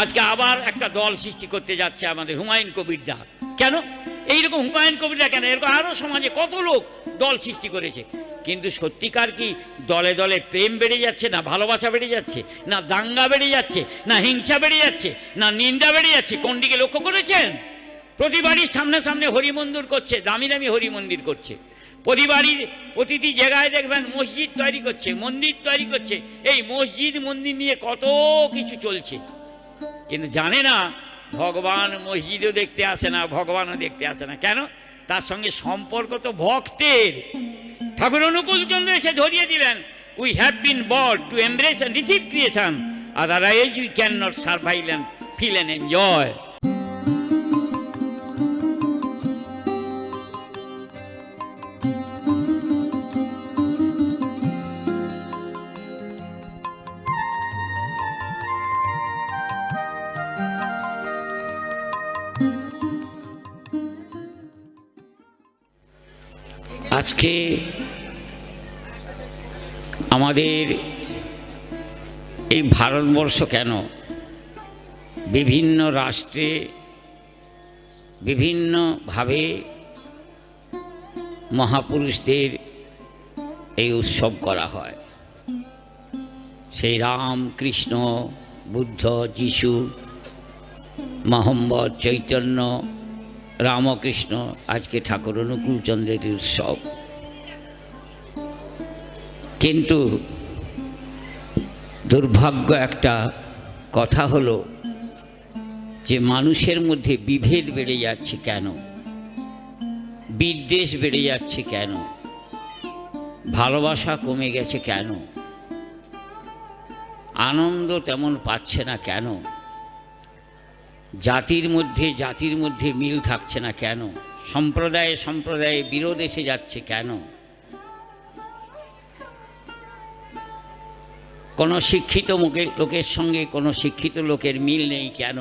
আজকে আবার একটা দল সৃষ্টি করতে যাচ্ছে আমাদের হুমায়ুন কবিরদা। কেন এইরকম হুমায়ুন কবিরদা কেন? এরকম আরও সমাজে কত লোক দল সৃষ্টি করেছে, কিন্তু সত্যিকার কি দলে দলে প্রেম বেড়ে যাচ্ছে, না ভালোবাসা বেড়ে যাচ্ছে, না দাঙ্গা বেড়ে যাচ্ছে, না হিংসা বেড়ে যাচ্ছে, না নিন্দা বেড়ে যাচ্ছে? কোন দিকে লক্ষ্য করেছেন? প্রতি বাড়ির সামনে সামনে হরি মন্দির করছে, দামি দামি হরি মন্দির করছে। প্রতি বাড়ির প্রতিটি জায়গায় দেখবেন মসজিদ তৈরি করছে, মন্দির তৈরি করছে। এই মসজিদ মন্দির নিয়ে কত কিছু চলছে, কিন্তু জানে না ভগবান মসজিদও দেখতে আসে না, ভগবানও দেখতে আসে না। কেন? তার সঙ্গে সম্পর্ক তো ভক্তের। ঠাকুর অনুকূল চন্দ্র এসে ধরিয়ে দিলেন, we have been born to embrace and receive creation, otherwise we cannot survive and feel and enjoy. আজকে আমাদের এই ভারতবর্ষ কেন বিভিন্ন রাষ্ট্রে বিভিন্নভাবে মহাপুরুষদের এই উৎসব করা হয়। সেই রাম, কৃষ্ণ, বুদ্ধ, যিশু, মোহাম্মদ, চৈতন্য, রামকৃষ্ণ, আজকে ঠাকুর অনুকূল চন্দ্রের উৎসব। কিন্তু দুর্ভাগ্য একটা কথা হলো যে মানুষের মধ্যে বিভেদ বেড়ে যাচ্ছে কেন, বিদ্বেষ বেড়ে যাচ্ছে কেন, ভালোবাসা কমে গেছে কেন, আনন্দ তেমন পাচ্ছে না কেন, জাতির মধ্যে মিল থাকছে না কেন, সম্প্রদায়ে সম্প্রদায়ে বিরোধ এসে যাচ্ছে কেন, কোনো শিক্ষিত লোকের সঙ্গে কোনো শিক্ষিত লোকের মিল নেই কেন,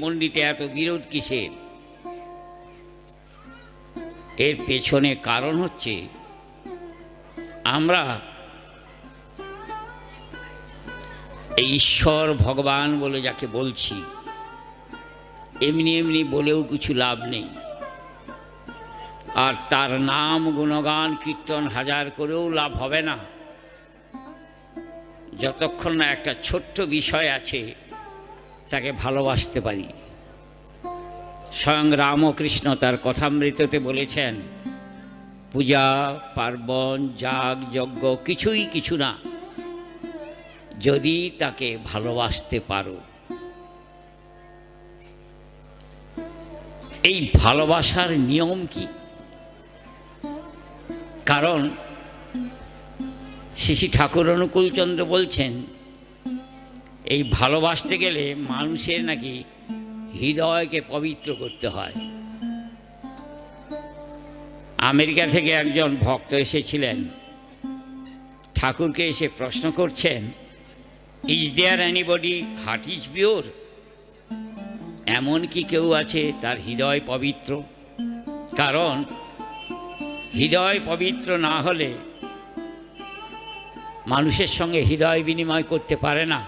পণ্ডিতে এত বিরোধ কিসের? এর পেছনে কারণ হচ্ছে আমরা এই ঈশ্বর ভগবান বলে যাকে বলছি, এমনি এমনি বলেও কিছু লাভ নেই, আর তার নাম গুণগান কীর্তন হাজার করেও লাভ হবে না যতক্ষণ না একটা ছোট্ট বিষয় আছে তাকে ভালোবাসতে পারি। স্বয়ং রামকৃষ্ণ তার কথামৃততে বলেছেন, পূজা পার্বণ যাগ যজ্ঞ কিছুই কিছু না যদি তাকে ভালোবাসতে পারো। এই ভালোবাসার নিয়ম কি? কারণ শ্রী শ্রী ঠাকুর অনুকূল চন্দ্র বলছেন, এই ভালোবাসতে গেলে মানুষের নাকি হৃদয়কে পবিত্র করতে হয়। আমেরিকা থেকে একজন ভক্ত এসেছিলেন, ঠাকুরকে এসে প্রশ্ন করছেন, is there anybody heart is pure? এমন কি কেউ আছে তার হৃদয় পবিত্র? কারণ হৃদয় পবিত্র না হলে মানুষের সঙ্গে হৃদয় বিনিময় করতে পারে না,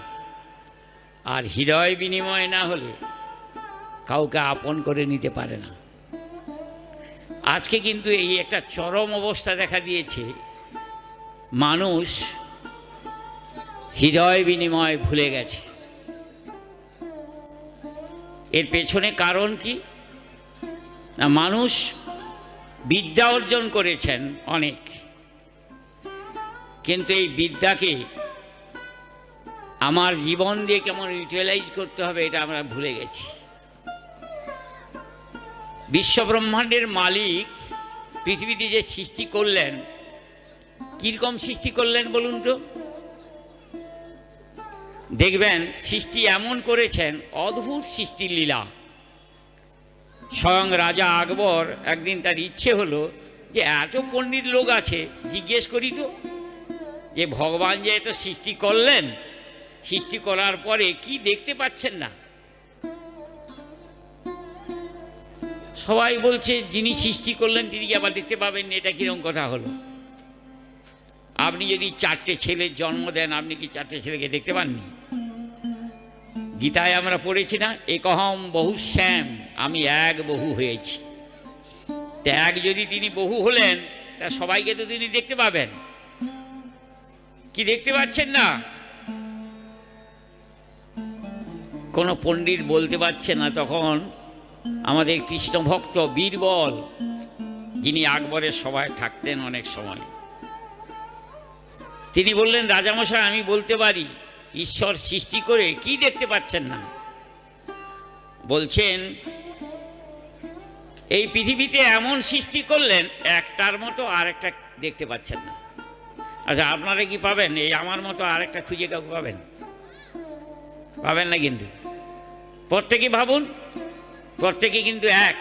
আর হৃদয় বিনিময় না হলে কাউকে আপন করে নিতে পারে না। আজকে কিন্তু এই একটা চরম অবস্থা দেখা দিয়েছে, মানুষ হৃদয় বিনিময় ভুলে গেছে। এর পেছনে কারণ কি? না, মানুষ বিদ্যা অর্জন করেছেন অনেক, কিন্তু এই বিদ্যাকে আমার জীবন দিয়ে কেমন ইউটিলাইজ করতে হবে এটা আমরা ভুলে গেছি। বিশ্বব্রহ্মাণ্ডের মালিক পৃথিবীতে যে সৃষ্টি করলেন, কীরকম সৃষ্টি করলেন বলুন তো? দেখবেন সৃষ্টি এমন করেছেন, অদ্ভুত সৃষ্টির লীলা। স্বয়ং রাজা আকবর একদিন তার ইচ্ছে হলো যে এত পণ্ডিত লোক আছে, জিজ্ঞেস করি তো যে ভগবান যে এত সৃষ্টি করলেন, সৃষ্টি করার পরে কি দেখতে পাচ্ছেন না? সবাই বলছে যিনি সৃষ্টি করলেন তিনি কি আবার দেখতে পাবেন? এটা কিরকম কথা হলো? আপনি যদি 4টে ছেলের জন্ম দেন, আপনি কি 4টে ছেলেকে দেখতে পাননি? গীতায় আমরা পড়েছি না, একহম বহু শ্যাম, আমি এক বহু হয়েছি। তো এক যদি তিনি বহু হলেন, তা সবাইকে তো তিনি দেখতে পাবেন, কি দেখতে পাচ্ছেন না? কোনো পণ্ডিত বলতে পারছে না, তখন আমাদের কৃষ্ণ ভক্ত বীরবল, যিনি আকবরের সভায় থাকতেন অনেক সময়, তিনি বললেন, রাজামশাই আমি বলতে পারি ঈশ্বর সৃষ্টি করে কি দেখতে পাচ্ছেন না? বলছেন, এই পৃথিবীতে এমন সৃষ্টি করলেন একটার মতো আরেকটা দেখতে পাচ্ছেন না। আচ্ছা, আপনারা কি পাবেন এই আমার মতো আরেকটা খুঁজে কাউকে পাবেন? পাবেন না। কিন্তু প্রত্যেকে ভাবুন, প্রত্যেকে কিন্তু এক।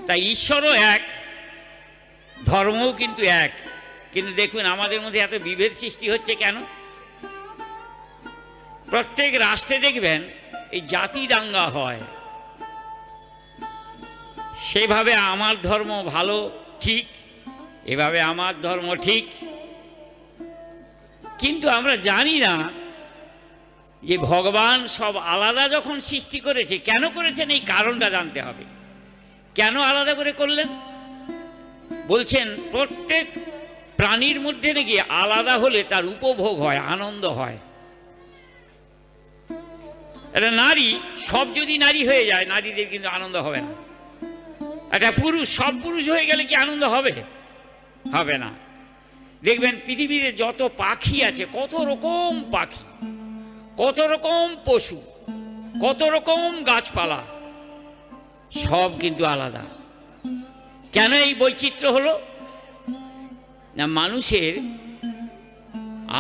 তাই ঈশ্বরও এক, ধর্মও কিন্তু এক। কিন্তু দেখুন আমাদের মধ্যে এত বিভেদ সৃষ্টি হচ্ছে কেন? প্রত্যেক রাষ্ট্রে দেখবেন এই জাতি দাঙ্গা হয়। সেভাবে আমার ধর্ম ভালো ঠিক, এভাবে আমার ধর্ম ঠিক, কিন্তু আমরা জানি না যে ভগবান সব আলাদা যখন সৃষ্টি করেছে, কেন করেছেন এই কারণটা জানতে হবে। কেন আলাদা করে করলেন? বলছেন প্রত্যেক প্রাণীর মধ্যে নাকি আলাদা হলে তার উপভোগ হয়, আনন্দ হয়। একটা নারী, সব যদি নারী হয়ে যায়, নারীদের কিন্তু আনন্দ হবে না। একটা পুরুষ, সব পুরুষ হয়ে গেলে কি আনন্দ হবে? হবে না। দেখবেন পৃথিবীতে যত পাখি আছে, কত রকম পাখি, কত রকম পশু, কত রকম গাছপালা, সব কিন্তু আলাদা। কেন এই বৈচিত্র্য হলো? না মানুষের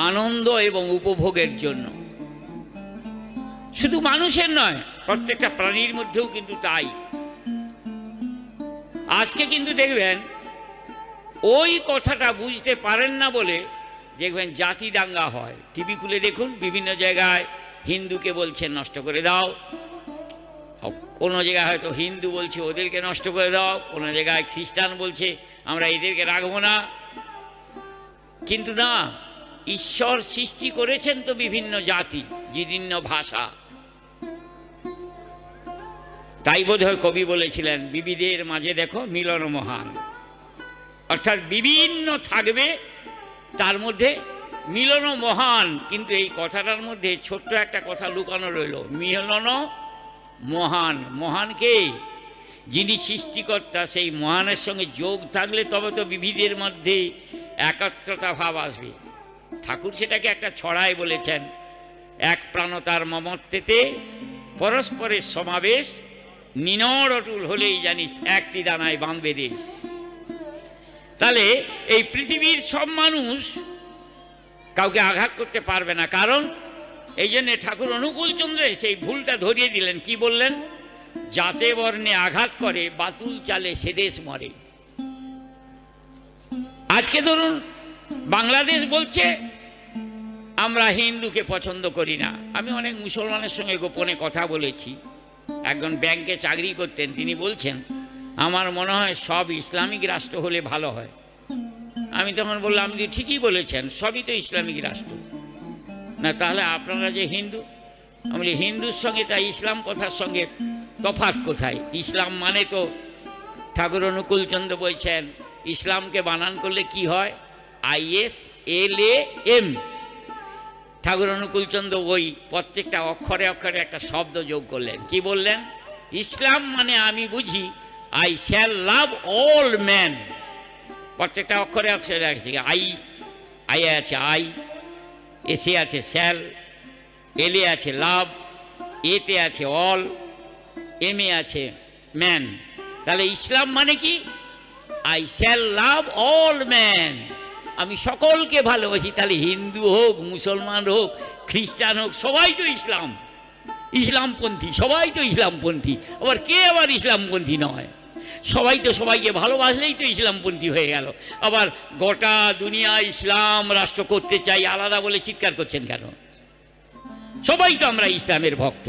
আনন্দ এবং উপভোগের জন্য। শুধু মানুষের নয়, প্রত্যেকটা প্রাণীর মধ্যেও কিন্তু তাই। আজকে কিন্তু দেখবেন ওই কথাটা বুঝতে পারেন না বলে দেখবেন জাতি দাঙ্গা হয়। টিভি খুলে দেখুন, বিভিন্ন জায়গায় হিন্দুকে বলছেন নষ্ট করে দাও, কোনো জায়গায় হয়তো হিন্দু বলছে ওদেরকে নষ্ট করে দাও, কোনো জায়গায় খ্রিস্টান বলছে আমরা এদেরকে রাখবো না। কিন্তু না, ঈশ্বর সৃষ্টি করেছেন তো বিভিন্ন জাতি, বিভিন্ন ভাষা। তাই বোধহয় কবি বলেছিলেন, বিবিধের মাঝে দেখো মিলন মহান। অর্থাৎ বিভিন্ন থাকবে, তার মধ্যে মিলন মহান। কিন্তু এই কথাটার মধ্যে ছোট্ট একটা কথা লুকানো রইল, মিলন মহান। মহান কে? যিনি সৃষ্টিকর্তা, সেই মহানের সঙ্গে যোগ থাকলে তবে তো বিবিধের মধ্যে একত্রতা ভাব আসবে। ঠাকুর সেটাকে একটা ছড়ায় বলেছেন, এক প্রাণতার মমত্বেতে পরস্পরের সমাবেশ, নিনড় অটুল হলেই জানিস একটি দানায় বাঁধবে দেশ। তাহলে এই পৃথিবীর সব মানুষ কাউকে আঘাত করতে পারবে না। কারণ এই জন্যে ঠাকুর অনুকূলচন্দ্রে সেই ভুলটা ধরিয়ে দিলেন। কি বললেন? জাতে বর্ণে আঘাত করে বাতুল চালে সে দেশ মরে। আজকে ধরুন বাংলাদেশ বলছে আমরা হিন্দুকে পছন্দ করি না। আমি অনেক মুসলমানের সঙ্গে গোপনে কথা বলেছি। একজন ব্যাংকে চাকরি করতেন, তিনি বলছেন আমার মনে হয় সব ইসলামিক রাষ্ট্র হলে ভালো হয়। আমি তখন বললাম যে ঠিকই বলেছেন, সবই তো ইসলামিক রাষ্ট্র। না তাহলে আপনারা যে হিন্দু, আমি বলি হিন্দুর সঙ্গে তাই ইসলাম কথার সঙ্গে তফাৎ কোথায়? ইসলাম মানে তো ঠাকুর অনুকূলচন্দ্র বলছেন ইসলামকে বানান করলে কি হয়? ISLAM। ঠাকুর অনুকূলচন্দ্র ওই প্রত্যেকটা অক্ষরে অক্ষরে একটা শব্দ যোগ করলেন। কি বললেন? ইসলাম মানে আমি বুঝি I shall love all men। প্রত্যেকটা অক্ষরে অক্ষরে আছে আই আছে আই, এসে আছে শ্যাল, এলে আছে লাভ, এতে আছে অল, এমে আছে ম্যান। তাহলে ইসলাম মানে কি? I shall love all men। আমি সকলকে ভালোবাসি। তাহলে হিন্দু হোক, মুসলমান হোক, খ্রিস্টান হোক, সবাই তো ইসলাম, ইসলামপন্থী, সবাই তো ইসলামপন্থী। আবার কে আবার ইসলামপন্থী নয়? সবাই তো সবাইকে ভালোবাসলেই তো ইসলামপন্থী হয়ে গেল। আবার গোটা দুনিয়া ইসলাম রাষ্ট্র করতে চাই আলাদা বলে চিৎকার করছেন কেন? সবাই তো আমরা ইসলামের ভক্ত।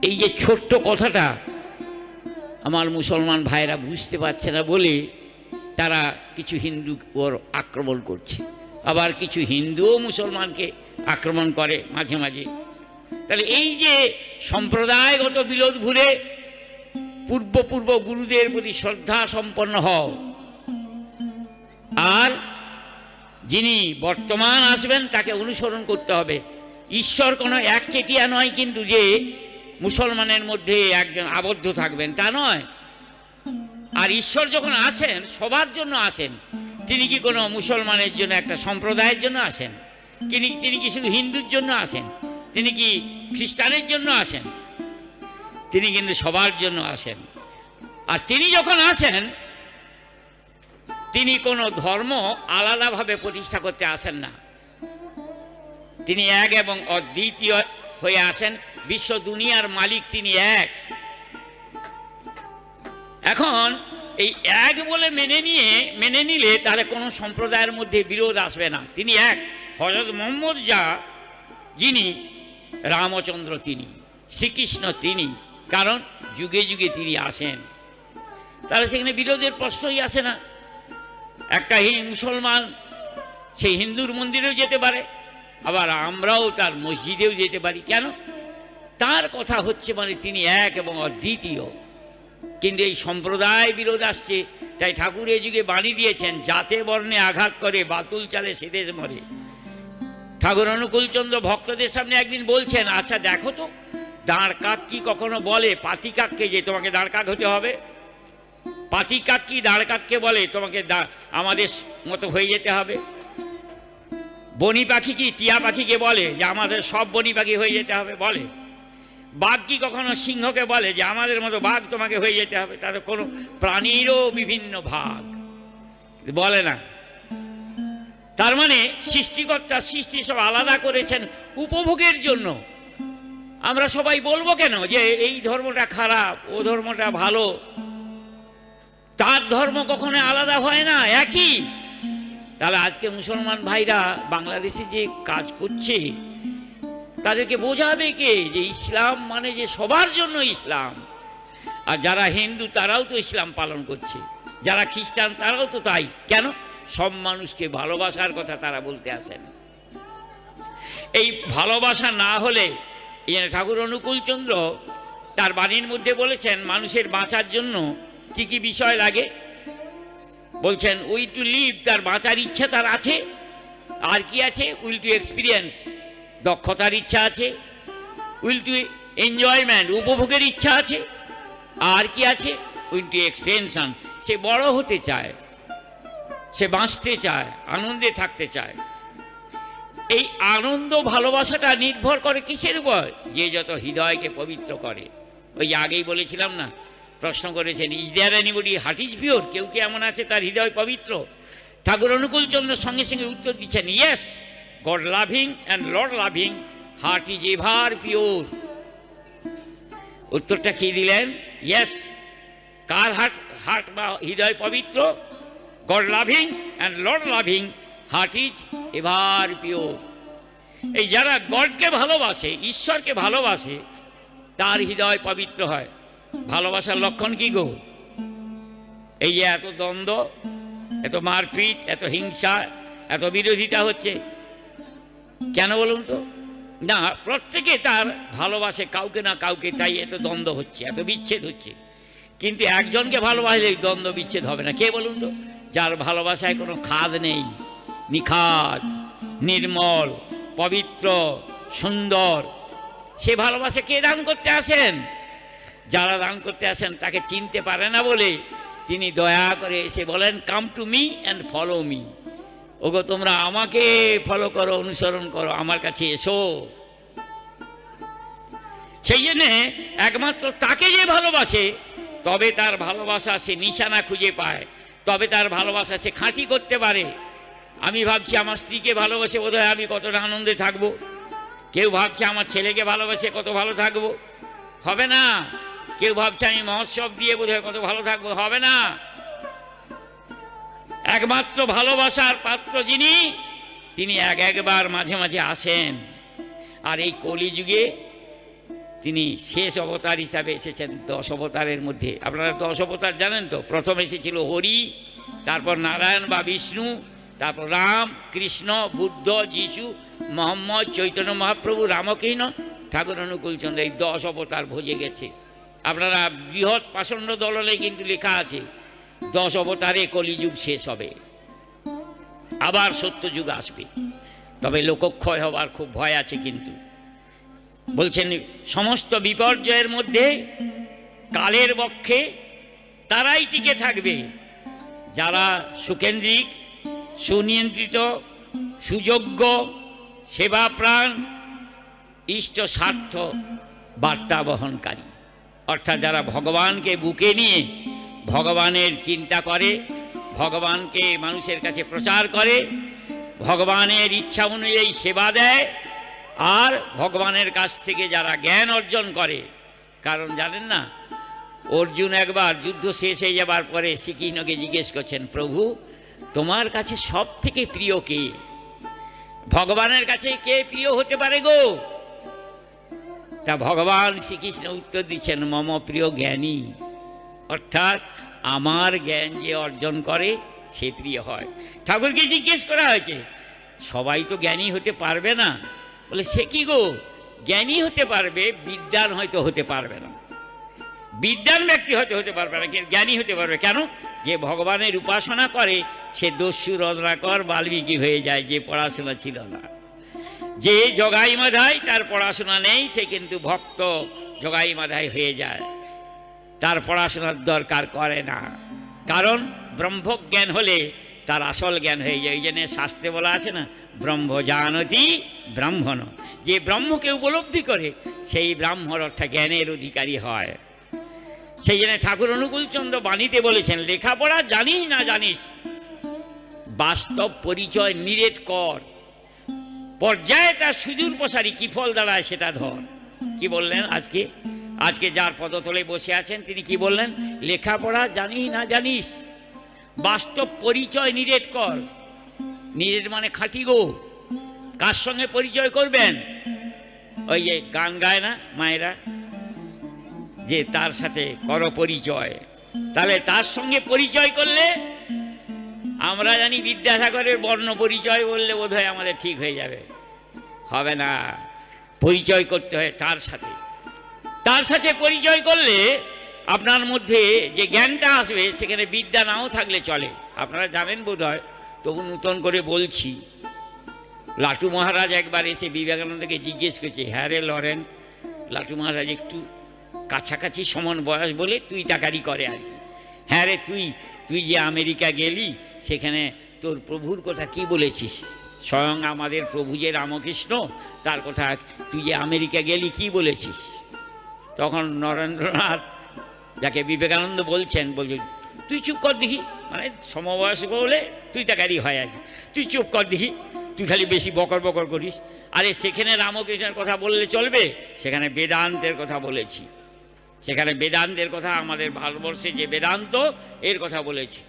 এই যে ছোট্ট কথাটা আমার মুসলমান ভাইরা বুঝতে পারছে না বলে তারা কিছু হিন্দু ওর আক্রমণ করছে, আবার কিছু হিন্দুও মুসলমানকে আক্রমণ করে মাঝে মাঝে। তাহলে এই যে সম্প্রদায়গত বিরোধ ভুলে পূর্ব গুরুদের প্রতি শ্রদ্ধা সম্পন্ন হও, আর যিনি বর্তমান আসবেন তাকে অনুসরণ করতে হবে। ঈশ্বর কোনো একচেটিয়া নয় কিন্তু যে মুসলমানের মধ্যে একজন আবদ্ধ থাকবেন, তা নয়। আর ঈশ্বর যখন আসেন সবার জন্য আসেন। তিনি কি কোনো মুসলমানের জন্য একটা সম্প্রদায়ের জন্য আসেন? তিনি কি শুধু হিন্দুর জন্য আসেন? তিনি কি খ্রিস্টানের জন্য আসেন? তিনি কিন্তু সবার জন্য আসেন। আর তিনি যখন আসেন তিনি কোনো ধর্ম আলাদাভাবে প্রতিষ্ঠা করতে আসেন না। তিনি এক এবং অদ্বিতীয় হয়ে আসেন। বিশ্ব দুনিয়ার মালিক তিনি এক। এখন এই এক বলে মেনে নিলে তাহলে কোনো সম্প্রদায়ের মধ্যে বিরোধ আসবে না। তিনি এক। হযরত মুহাম্মদ যিনি রামচন্দ্র তিনি, শ্রীকৃষ্ণ তিনি, কারণ যুগে যুগে তিনি আসেন। তাহলে সেখানে বিরোধের প্রশ্নই আসে না। একটা মুসলমান সেই হিন্দুর মন্দিরেও যেতে পারে, আবার আমরাও তার মসজিদেও যেতে পারি। কেন? তার কথা হচ্ছে মানে তিনি এক এবং অদ্বিতীয়। কিন্তু এই সম্প্রদায় বিরোধ আসছে। তাই ঠাকুর এই যুগে বাণী দিয়েছেন, জাতে বর্ণে আঘাত করে বাতুল চালে সে দেশ মরে। ঠাকুর অনুকূলচন্দ্র ভক্তদের সামনে একদিন বলছেন, আচ্ছা দেখো তো, দাঁড় কাক কি কখনো বলে পাতি কাককে যে তোমাকে দাঁড় কাক হতে হবে? পাতি কাক কি দাঁড় কাককে বলে তোমাকে আমাদের মতো হয়ে যেতে হবে? বনি পাখি কি টিয়া পাখিকে বলে যে আমাদের সব বনি পাখি হয়ে যেতে হবে? বলে। বাঘ কি কখনো সিংহকে বলে যে আমাদের মতো বাঘ তোমাকে হয়ে যেতে হবে? তাদের কোনো প্রাণীরও বিভিন্ন ভাগ বলে না। তার মানে সৃষ্টিকর্তা সৃষ্টি সব আলাদা করেছেন উপভোগের জন্য। আমরা সবাই বলবো কেন যে এই ধর্মটা খারাপ, ও ধর্মটা ভালো? তার ধর্ম কখনো আলাদা হয় না, একই। তাহলে আজকে মুসলমান ভাইরা বাংলাদেশে যে কাজ করছে তাদেরকে বোঝাবে কে যে ইসলাম মানে যে সবার জন্য ইসলাম। আর যারা হিন্দু তারাও তো ইসলাম পালন করছে, যারা খ্রিস্টান তারাও তো তাই। কেন? সব মানুষকে ভালোবাসার কথা তারা বলতে আসেন। এই ভালোবাসা না হলে, এই জন্য ঠাকুর অনুকূলচন্দ্র তার বাণীর মধ্যে বলেছেন মানুষের বাঁচার জন্য কি কি বিষয় লাগে। বলছেন উইল টু লিভ, তার বাঁচার ইচ্ছা তার আছে। আর কি আছে? উইল টু এক্সপিরিয়েন্স, দক্ষতার ইচ্ছা আছে। উইল টু এনজয়মেন্ট, উপভোগের ইচ্ছা আছে। আর কি আছে? উইল টু এক্সপেনশন, সে বড় হতে চায়, সে বাঁচতে চায়, আনন্দে থাকতে চায়। এই আনন্দ ভালোবাসাটা নির্ভর করে কিসের উপর? যে যত হৃদয়কে পবিত্র করে। ওই যে আগেই বলেছিলাম না, প্রশ্ন করেছেন is there anybody heart is pure? কেউ কি এমন আছে তার হৃদয় পবিত্র? ঠাকুর অনুকূলচন্দ্র সঙ্গে সঙ্গে উত্তর দিচ্ছেন, yes, god loving and Lord loving heart is ever pure. উত্তরটা কি দিলেন? ইয়েস। কার হার্ট বা হৃদয় পবিত্র? God loving and Lord loving heart is ever pure. এই যারা গডকে ভালোবাসে, ঈশ্বরকে ভালোবাসে, তার হৃদয় পবিত্র হয়। ভালোবাসার লক্ষণ কি গো? এই যে এত দ্বন্দ্ব, এত মারপিট, এত হিংসা, এত বিরোধিতা হচ্ছে কেন বলুন তো? না, প্রত্যেকে তার ভালোবাসে কাউকে না কাউকে, তাই এত দ্বন্দ্ব হচ্ছে, এত বিচ্ছেদ হচ্ছে। কিন্তু একজনকে ভালোবাসলে দ্বন্দ্ব বিচ্ছেদ হবে না। কে বলুন তো? যার ভালোবাসায় কোনো খাদ নেই, নিখাদ, নির্মল, পবিত্র, সুন্দর। সে ভালোবাসা কে দান করতে আসেন? যারা দান করতে আসেন তাকে চিনতে পারে না বলে তিনি দয়া করে এসে বলেন, come to me and follow me. ওগো তোমরা আমাকে ফলো করো, অনুসরণ করো, আমার কাছে এসো। সেই জন্যে একমাত্র তাকে যে ভালোবাসে তবে তার ভালোবাসা সে নিশানা খুঁজে পায়, তবে তার ভালোবাসা সে খাঁটি করতে পারে। আমি ভাবছি আমার স্ত্রীকে ভালোবাসে বোধহয় আমি কতটা আনন্দে থাকবো। কেউ ভাবছে আমার ছেলেকে ভালোবাসে কত ভালো থাকবো, হবে না। কেউ ভাবছে আমি মহোৎসব দিয়ে বোধহয় কত ভালো থাকবো, হবে না। একমাত্র ভালোবাসার পাত্র যিনি, তিনি একবার মাঝে মাঝে আসেন। আর এই কলিযুগে তিনি শেষ অবতার হিসাবে এসেছেন 10 অবতারের মধ্যে। আপনারা 10 অবতার জানেন তো? প্রথম এসেছিল হরি, তারপর নারায়ণ বা বিষ্ণু, তারপর রাম, কৃষ্ণ, বুদ্ধ, যিশু, মোহাম্মদ, চৈতন্য মহাপ্রভু, রামকৃষ্ণ, ঠাকুর অনুকূলচন্দ্র এই 10 অবতার ভোজে গেছে। আপনারা বৃহৎ পাষণ্ড দলনে কিন্তু লেখা আছে 10 অবতারে কলিযুগ শেষ হবে, আবার সত্যযুগ আসবে, তবে লোকক্ষয় হবার খুব ভয় আছে। কিন্তু বলছেন সমস্ত বিপর্যয়ের মধ্যে কালের পক্ষে তারাই টিকে থাকবে যারা সুকেন্দ্রিক, সুনিয়ন্ত্রিত, সুযোগ্য, সেবাপ্রাণ, ইষ্ট স্বার্থ বার্তা বহনকারী, অর্থাৎ যারা ভগবানকে বুকে নিয়ে ভগবানের চিন্তা করে, ভগবানকে মানুষের কাছে প্রচার করে, ভগবানের ইচ্ছা অনুযায়ী সেবা দেয়, আর ভগবানের কাছ থেকে যারা জ্ঞান অর্জন করে। কারণ জানেন না, অর্জুন একবার যুদ্ধ শেষ হয়ে যাবার পরে শ্রীকৃষ্ণকে জিজ্ঞেস করছেন, প্রভু তোমার কাছে সব থেকে প্রিয় কে? ভগবানের কাছে কে প্রিয় হতে পারে গো? তা ভগবান শ্রীকৃষ্ণ উত্তর দিচ্ছেন, মম প্রিয় জ্ঞানী, অর্থাৎ আমার জ্ঞান যে অর্জন করে সে প্রিয় হয়। ঠাকুরকে জিজ্ঞেস করা হয়েছে, সবাই তো জ্ঞানী হতে পারবে না। বলে সে কি গো, জ্ঞানী হতে পারবে, বিদ্বান হয়তো হতে পারবে না। বিদ্বান ব্যক্তি হয়তো হতে পারবে না, কিন্তু জ্ঞানী হতে পারবে। কেন? যে ভগবানের উপাসনা করে সে দস্যু রত্নাকর বাল্মীকি হয়ে যায়, যে পড়াশোনা ছিল না। যে জগাই মাধাই, তার পড়াশোনা নেই, সে কিন্তু ভক্ত জগাই মাধাই হয়ে যায়, তার পড়াশোনার দরকার করে না। কারণ ব্রহ্মজ্ঞান হলে তার আসল জ্ঞান হয়ে যায়। এই জন্য শাস্ত্রে বলা আছে না, ব্রহ্ম জানতি ব্রাহ্মণ, যে ব্রহ্মকে উপলব্ধি করে সেই ব্রাহ্মণ অর্থাৎ জ্ঞানের অধিকারী হয়। সেই জন্য ঠাকুর অনুকূলচন্দ্র বাণীতে বলেছেন, লেখাপড়া জানিস না জানিস, বাস্তব পরিচয় নিরেট কর, পর্যায়ে তার সুদূর প্রসারী কি ফল দাঁড়ায় সেটা ধর। কি বললেন? আজকে যার পদতলে বসে আছেন তিনি কি বললেন? লেখাপড়া জানিস না জানিস, বাস্তব পরিচয় নিরেট কর। নিরেট মানে খাঁটি গো। কার সঙ্গে পরিচয় করবেন? ওই যে গান গায় না মায়েরা, যে তার সাথে কর পরিচয়। তাহলে তার সঙ্গে পরিচয় করলে, আমরা জানি বিদ্যাসাগরের বর্ণ পরিচয় বললে বোধহয় আমাদের ঠিক হয়ে যাবে, হবে না। পরিচয় করতে হয় তার সাথে। তার সাথে পরিচয় করলে আপনার মধ্যে যে জ্ঞানটা আসবে, সেখানে বিদ্যা নাও থাকলে চলে। আপনারা জানেন বোধহয়, তবু নূতন করে বলছি। লাটু মহারাজ একবার এসে বিবেকানন্দকে জিজ্ঞেস করছে, হ্যাঁ রে লরেন, লাটু মহারাজ একটু কাছাকাছি সমান বয়স বলে তুই টাকারি করে আর কি। হ্যাঁ রে, তুই যে আমেরিকা গেলি, সেখানে তোর প্রভুর কথা কি বলেছিস? স্বয়ং আমাদের প্রভু যে রামকৃষ্ণ, তার কথা তুই যে আমেরিকা গেলি কি বলেছিস? তখন নরেন্দ্রনাথ, যাকে বিবেকানন্দ বলছেন, বলছে তুই চুপ কর দেখি, মানে সমবয়স বলে তুই টাকারি হয় আর কি, তুই চুপ কর দেখি, তুই খালি বেশি বকর বকর করিস। আরে সেখানে রামকৃষ্ণের কথা বললে চলবে? সেখানে বেদান্তের কথা বলেছি, সেখানে বেদান্তের কথা, আমাদের ভারতবর্ষে যে বেদান্ত এর কথা বলেছি।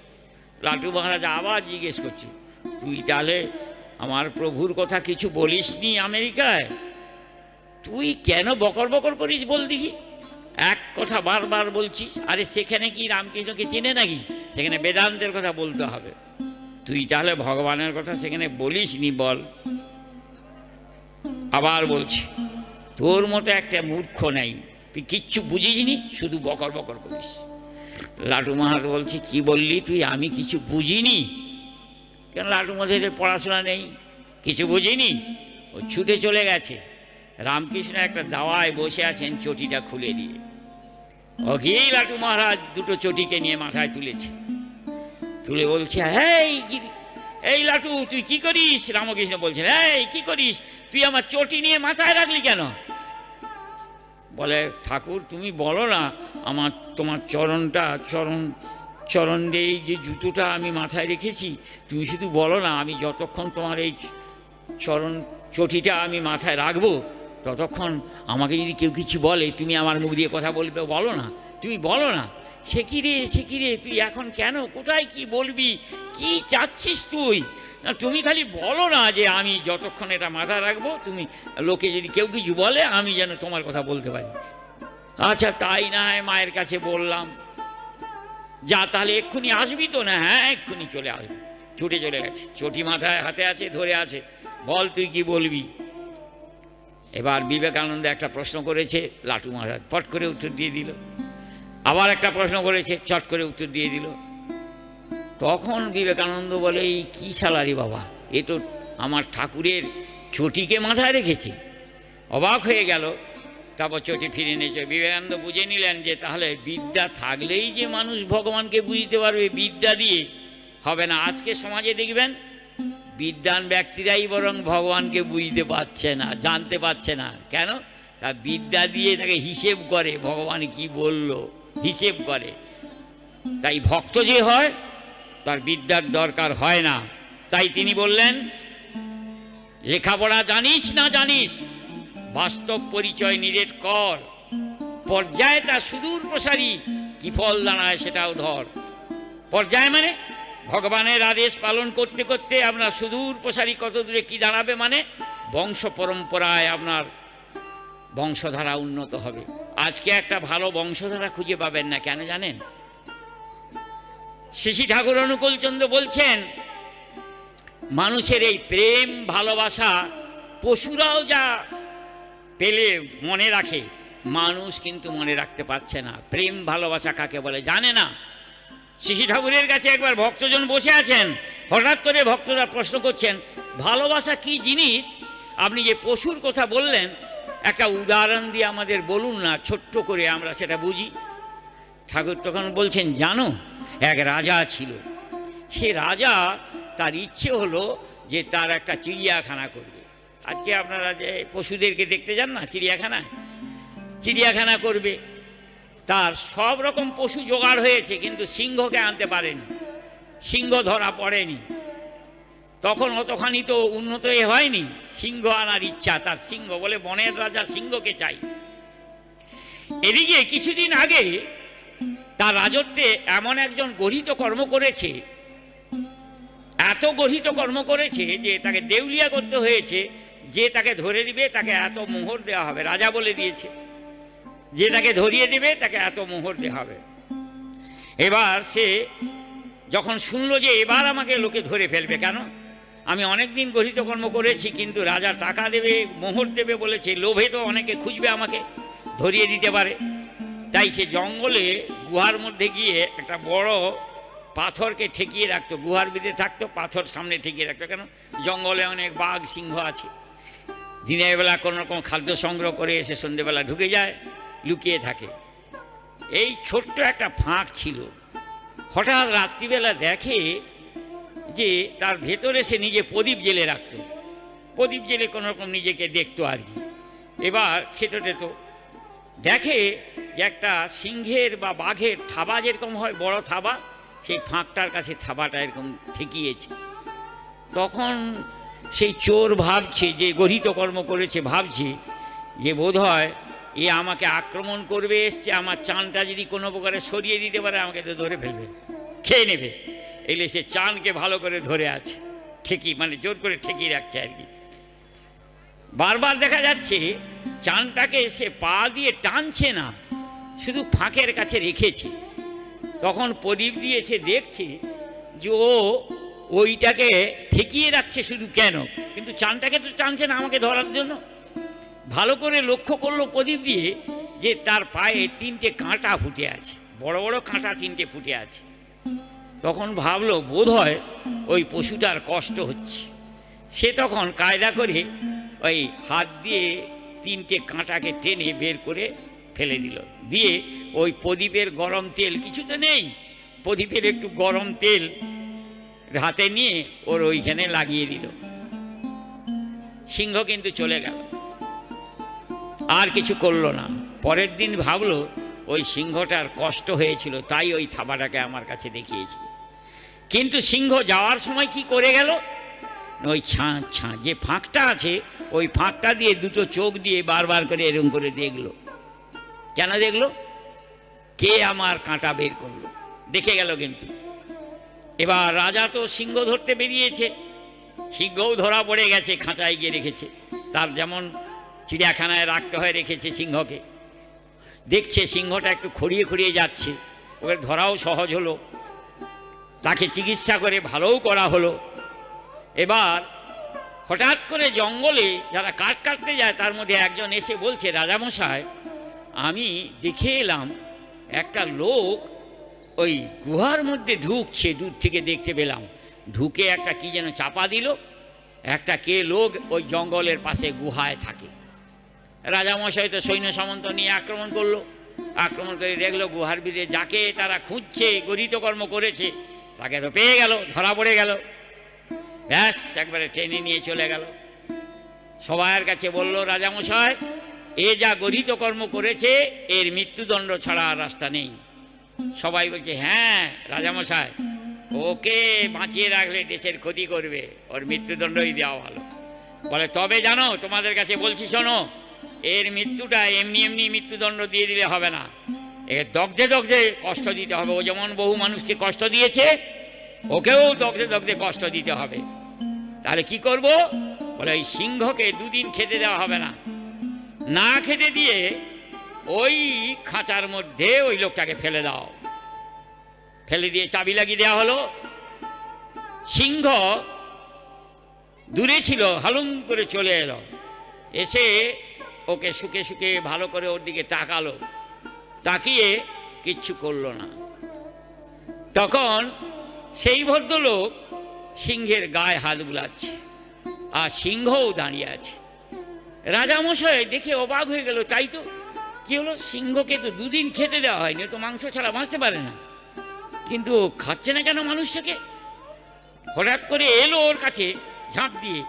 লাটু মহারাজ আবার জিজ্ঞেস করছি, তুই তাহলে আমার প্রভুর কথা কিছু বলিসনি আমেরিকায়? তুই কেন বকর বকর করিস বল দেখি, এক কথা বারবার বলছিস। আরে সেখানে কি রামকৃষ্ণকে চেনে নাকি? সেখানে বেদান্তের কথা বলতে হবে। তুই তাহলে ভগবানের কথা সেখানে বলিসনি বল। আবার বলছি, তোর মতো একটা মূর্খ নেই, তুই কিচ্ছু বুঝিসনি, শুধু বকর বকর করিস। লাটু মহারাজ বলছি, কি বললি তুই? আমি কিছু বুঝিনি? কেন? লাটু মহারাজের পড়াশোনা নেই, কিছু বুঝিনি। ও ছুটে চলে গেছে। রামকৃষ্ণ একটা দাওয়ায় বসে আছেন, চটিটা খুলে দিয়ে। ও গিয়েই লাটু মহারাজ দুটো চটিকে নিয়ে মাথায় তুলেছে, তুলে বলছে, এই লাটু তুই কি করিস? রামকৃষ্ণ বলছেন, এই কি করিস তুই? আমার চটি নিয়ে মাথায় রাখলি কেন? বলে, ঠাকুর তুমি বলো না, আমার তোমার চরণ এই যে জুতোটা আমি মাথায় রেখেছি, তুমি শুধু বলো না, আমি যতক্ষণ তোমার এই চটিটা আমি মাথায় রাখবো, ততক্ষণ আমাকে যদি কেউ কিছু বলে তুমি আমার মুখ দিয়ে কথা বলবে, বলো না, তুমি বলো না। সে কি রে তুই এখন কেন, কোথায় কি বলবি, কি চাচ্ছিস তুই? না তুমি খালি বলো না যে আমি যতক্ষণ এটা মাথায় রাখবো, তুমি লোকে যদি কেউ কিছু বলে আমি যেন তোমার কথা বলতে পারি। আচ্ছা তাই না হয়, মায়ের কাছে বললাম। যা তাহলে এক্ষুনি আসবি তো? না, হ্যাঁ এক্ষুনি চলে আসবি। ছুটে চলে গেছে, চটি মাথায় হাতে আছে, ধরে আছে। বল তুই কি বলবি? এবার বিবেকানন্দ একটা প্রশ্ন করেছে, লাটু মহারাজ পট করে উত্তর দিয়ে দিল। আবার একটা প্রশ্ন করেছে, চট করে উত্তর দিয়ে দিল। তখন বিবেকানন্দ বলে, এই কী সালারি বাবা, এ তো আমার ঠাকুরের চটিকে মাথায় রেখেছে। অবাক হয়ে গেল। তারপর চটি ফিরে নিয়েছে। বিবেকানন্দ বুঝে নিলেন যে তাহলে বিদ্যা থাকলেই যে মানুষ ভগবানকে বুঝতে পারবে, বিদ্যা দিয়ে হবে না। আজকে সমাজে দেখবেন বিদ্বান ব্যক্তিরাই বরং ভগবানকে বুঝতে পারছে না, জানতে পারছে না। কেন? তা বিদ্যা দিয়ে তাকে হিসেব করে, ভগবান কি বলল হিসেব করে। তাই ভক্ত যে হয় তার বিদ্যার দরকার হয় না। তাই তিনি বললেন, লেখাপড়া জানিস না জানিস, বাস্তব পরিচয় নিরেট কর, পর্যায়ে তা সুদূর প্রসারী, কি ফল দাঁড়ায় সেটাও ধর। পর্যায় মানে ভগবানের আদেশ পালন করতে করতে আপনার সুদূর প্রসারী কত দূরে কি দাঁড়াবে, মানে বংশ পরম্পরায় আপনার বংশধারা উন্নত হবে। আজকে একটা ভালো বংশধারা খুঁজে পাবেন না। কেন জানেন? শ্রী ঠাকুর অনুকূলচন্দ্র বলছেন, মানুষের এই প্রেম ভালোবাসা পশুরাও যা পেলে মনে রাখে, মানুষ কিন্তু মনে রাখতে পারছে না। প্রেম ভালোবাসা কাকে বলে জানে না। শ্রী ঠাকুরের কাছে একবার ভক্তজন বসে আছেন, হঠাৎ করে ভক্তরা প্রশ্ন করছেন, ভালোবাসা কি জিনিস? আপনি যে পশুর কথা বললেন, একটা উদাহরণ দিয়ে আমাদের বলুন না, ছোট্ট করে আমরা সেটা বুঝি। ঠাকুর তখন বলছেন, জানো, এক রাজা ছিল। সে রাজা তার ইচ্ছে হলো যে তার একটা চিড়িয়াখানা করবে। আজকে আপনারা যে পশুদেরকে দেখতে যান না চিড়িয়াখানায়, চিড়িয়াখানা করবে। তার সব রকম পশু জোগাড় হয়েছে, কিন্তু সিংহকে আনতে পারেনি, সিংহ ধরা পড়েনি। তখন অতখানি তো উন্নত হয়নি, সিংহ আনার ইচ্ছা তার। সিংহ বলে, বনের রাজা সিংহকে চাই। এদিকে কিছুদিন আগে তার রাজত্বে এমন একজন গর্হিত কর্ম করেছে, এত গর্হিত কর্ম করেছে যে তাকে দেউলিয়া করতে হয়েছে। যে তাকে ধরে দিবে তাকে এত মোহর দেওয়া হবে, রাজা বলে দিয়েছে, যে তাকে ধরিয়ে দিবে তাকে এত মোহর দেওয়া হবে। এবার সে যখন শুনলো যে এবার আমাকে লোকে ধরে ফেলবে, কেন আমি অনেক দিন গর্হিত কর্ম করেছি, কিন্তু রাজা টাকা দেবে মোহর দেবে বলেছে, লোভে তো অনেকে খুঁজবে আমাকে ধরিয়ে দিতে পারে। তাই সে জঙ্গলে গুহার মধ্যে গিয়ে একটা বড় পাথরকে ঠেকিয়ে রাখতো, গুহার ভিতরে থাকতো, পাথর সামনে ঠেকিয়ে রাখতো। কেন? জঙ্গলে অনেক বাঘ সিংহ আছে। দিনের বেলা কোনো রকম খাদ্য সংগ্রহ করে এসে সন্ধ্যেবেলা ঢুকে যায়, লুকিয়ে থাকে। এই ছোট্ট একটা ফাঁক ছিল। হঠাৎ রাত্রিবেলা দেখে যে তার ভেতরে সে নিজে প্রদীপ জেলে রাখত, প্রদীপ জেলে কোনো রকম নিজেকে দেখতো আর কি। এবার খেতে টেত, দেখে যে একটা সিংহের বা বাঘের থাবা যেরকম হয়, বড় থাবা, সেই ফাঁকটার কাছে থাবাটা এরকম ঠেকিয়েছে। তখন সেই চোর ভাবছে, যে গর্হিত কর্ম করেছে, ভাবছে যে বোধ হয় এ আমাকে আক্রমণ করবে এসছে, আমার চানটা যদি কোনো প্রকারে সরিয়ে দিতে পারে আমাকে তো ধরে ফেলবে, খেয়ে নেবে। এলে সে চানকে ভালো করে ধরে আছে, ঠেকি মানে জোর করে ঠেকিয়ে রাখছে আর কি। বারবার দেখা যাচ্ছে চানটাকে সে পা দিয়ে টানছে না, শুধু ফাঁকের কাছে রেখেছে। তখন প্রদীপ দিয়ে সে দেখছে যে ও ওইটাকে ঠেকিয়ে রাখছে শুধু, কেন? কিন্তু চানটাকে তো টানছে না আমাকে ধরার জন্য। ভালো করে লক্ষ্য করলো প্রদীপ দিয়ে যে তার পায়ে 3টে কাঁটা ফুটে আছে, বড় বড় কাঁটা 3টে ফুটে আছে। তখন ভাবলো বোধ হয় ওই পশুটার কষ্ট হচ্ছে। সে তখন কায়দা করে ওই হাত দিয়ে 3টে কাঁটাকে টেনে বের করে ফেলে দিল। দিয়ে ওই প্রদীপের গরম তেল, কিছু তো নেই, প্রদীপের একটু গরম তেল হাতে নিয়ে ওর ওইখানে লাগিয়ে দিল। সিংহ কিন্তু চলে গেল, আর কিছু করলো না। পরের দিন ভাবলো ওই সিংহটার কষ্ট হয়েছিল, তাই ওই থাবাটাকে আমার কাছে দেখিয়েছিল। কিন্তু সিংহ যাওয়ার সময় কি করে গেল, ওই যে ফাঁকটা আছে ওই ফাঁকটা দিয়ে 2টো চোখ দিয়ে বারবার করে এরকম করে দেখলো। কেন দেখলো? কে আমার কাঁটা বের করলো, দেখে গেল কিন্তু। এবার রাজা তো সিংহ ধরতে বেরিয়েছে, সিংহও ধরা পড়ে গেছে, খাঁচায় গিয়ে রেখেছে। তার যেমন চিড়িয়াখানায় রাখতে হয় রেখেছে সিংহকে। দেখছে সিংহটা একটু খড়িয়ে খড়িয়ে যাচ্ছে, ওকে ধরাও সহজ হলো, তাকে চিকিৎসা করে ভালোও করা হলো। এবার হঠাৎ করে জঙ্গলে যারা কাঠ কাটতে যায় তার মধ্যে একজন এসে বলছে, রাজামশাই আমি দেখে এলাম একটা লোক ওই গুহার মধ্যে ঢুকছে, দূর থেকে দেখতে পেলাম, ঢুকে একটা কি যেন চাপা দিল, একটা কে লোক ওই জঙ্গলের পাশে গুহায় থাকে। রাজামশাই তো সৈন্য সামন্ত নিয়ে আক্রমণ করলো, আক্রমণ করে দেখলো গুহার ভিতরে যাকে তারা খুঁজছে, গরিতকর্ম করেছে, তাকে তো পেয়ে গেল, ধরা পড়ে গেল, ব্যাস একবারে টেনে নিয়ে চলে গেল। সবার কাছে বলল, রাজামশাই এ যা গরিতকর্ম করেছে এর মৃত্যুদণ্ড ছাড়া আর রাস্তা নেই। সবাই বলছে, হ্যাঁ রাজামশাই ওকে বাঁচিয়ে রাখলে দেশের ক্ষতি করবে, ওর মৃত্যুদণ্ডই দেওয়া ভালো। বলে তবে জানো, তোমাদের কাছে বলছি শোনো, এর মৃত্যুটা এমনি এমনি মৃত্যুদণ্ড দিয়ে দিলে হবে না, এর দগ্ধে দগ্ধে কষ্ট দিতে হবে। ও যেমন বহু মানুষকে কষ্ট দিয়েছে, ওকেও দগ্ধে দগ্ধে কষ্ট দিতে হবে। তাহলে কি করব? বলে ওই সিংহকে দুদিন খেতে দেওয়া হবে না, না খেতে দিয়ে ওই খাঁচার মধ্যে ওই লোকটাকে ফেলে দাও। ফেলে দিয়ে চাবি লাগিয়ে দেওয়া হলো। সিংহ দূরে ছিল, হালুম করে চলে এলো, এসে ওকে শুকে শুকে ভালো করে ওর দিকে তাকালো, তাকিয়ে কিচ্ছু করলো না। তখন সেই ভদ্রলোক সিংহের গায়ে হাত বুলাচ্ছে, আর সিংহও দাঁড়িয়ে আছে। রাজামশাই দেখে অবাক হয়ে গেল, তাই তো, কি হলো, সিংহকে তো দুদিন খেতে দেওয়া হয়নি, তো মাংস ছাড়া বাঁচতে পারে না, কিন্তু খাচ্ছে না কেন মানুষটাকে? হঠাৎ করে এলো ওর কাছে ঝাঁপ দিয়ে,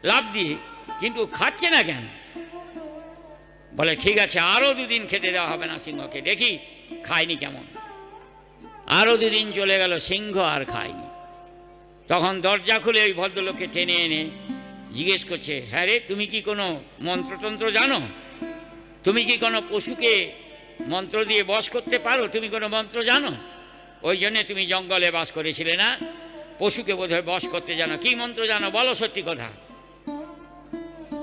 লাফ দিয়ে, কিন্তু খাচ্ছে না কেন? বলে ঠিক আছে, আরো দুদিন খেতে দেওয়া হবে না সিংহকে, দেখি খায়নি কেমন। আরো দুদিন চলে গেল, সিংহ আর খায়নি। তখন দরজা খুলে ওই ভদ্রলোককে টেনে এনে জিজ্ঞেস করছে, হ্যাঁ রে, তুমি কি কোনো মন্ত্রতন্ত্র জানো? তুমি কি কোনো পশুকে মন্ত্র দিয়ে বশ করতে পারো? তুমি কোনো মন্ত্র জানো? ওই জন্যে তুমি জঙ্গলে বাস করেছিলে না, পশুকে বোধহয় বশ করতে জানো। কি মন্ত্র জানো, বলো সত্যি কথা।